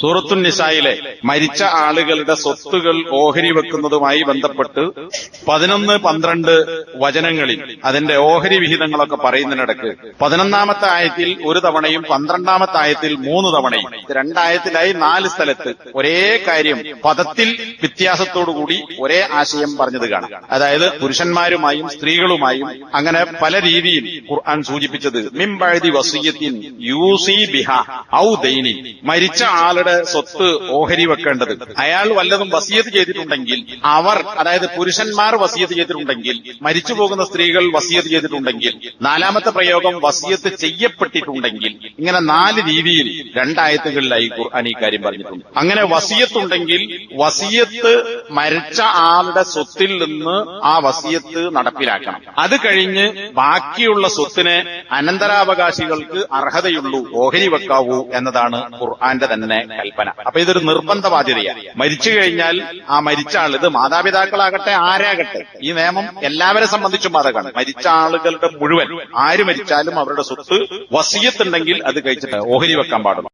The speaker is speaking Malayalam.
സൂറത്തുൻ നിസായിലെ മരിച്ച ആളുകളുടെ സ്വത്തുകൾ ഓഹരി വെക്കുന്നതുമായി ബന്ധപ്പെട്ട് 11, 12 വചനങ്ങളിൽ അതിന്റെ ഓഹരി വിഹിതങ്ങളൊക്കെ പറയുന്നതിനിടക്ക് 11-ാമത്തെ ആയത്തിൽ ഒരു തവണയും 12-ാമത്തെ ആയത്തിൽ 3 തവണയും, 2 ആയത്തിലായി 4 സ്ഥലത്ത് ഒരേ കാര്യം പദത്തിൽ വ്യത്യാസത്തോടുകൂടി ഒരേ ആശയം പറഞ്ഞത് കാണാം. അതായത് പുരുഷന്മാരുമായും സ്ത്രീകളുമായും അങ്ങനെ പല രീതിയിൽ ഖുർആൻ സൂചിപ്പിച്ചത് മിൻ ബഅദി വസിയ്യത്തിൻ യൂസി ബിഹാ ഔ ദൈനിൻ, മരിച്ച ആളുടെ സ്വത്ത് ഓഹരി വെക്കേണ്ടത്. അയാൾ വല്ലതും വസിയത്ത് ചെയ്തിട്ടുണ്ടെങ്കിൽ അവർ, അതായത് പുരുഷന്മാർ വസിയത്ത് ചെയ്തിട്ടുണ്ടെങ്കിൽ, മരിച്ചു പോകുന്ന സ്ത്രീകൾ വസിയത്ത് ചെയ്തിട്ടുണ്ടെങ്കിൽ, 4-ാമത്തെ പ്രയോഗം വസിയത്ത് ചെയ്യപ്പെട്ടിട്ടുണ്ടെങ്കിൽ, ഇങ്ങനെ 4 രീതിയിൽ 2 ആയത്തുകളിലായി ഖുർആൻ ഈ കാര്യം പറഞ്ഞിട്ടുണ്ട്. അങ്ങനെ വസിയത്തുണ്ടെങ്കിൽ വസിയത്ത് മരിച്ച ആളുടെ സ്വത്തിൽ നിന്ന് ആ വസിയത്ത് നടപ്പിലാക്കണം. അത് കഴിഞ്ഞ് ബാക്കിയുള്ള സ്വത്തിന് അനന്തരാവകാശികൾക്ക് അർഹതയുള്ളൂ, ഓഹരി വെക്കാവൂ എന്നതാണ് ഖുർആന്റെ തന്നെ കൽപ്പന. അപ്പൊ ഇതൊരു നിർബന്ധ ബാധ്യതയാണ്. മരിച്ചു കഴിഞ്ഞാൽ ആ മരിച്ച ആൾ, ഇത് മാതാപിതാക്കളാകട്ടെ ആരാകട്ടെ, ഈ നിയമം എല്ലാവരെ സംബന്ധിച്ചും ബാധകമാണ്. മരിച്ച ആളുകളുടെ മുഴുവൻ, ആര് മരിച്ചാലും അവരുടെ സ്വത്ത് വസിയത്തുണ്ടെങ്കിൽ അത് കഴിച്ചിട്ട് ഓഹരി വെക്കാൻ പാടുള്ളൂ.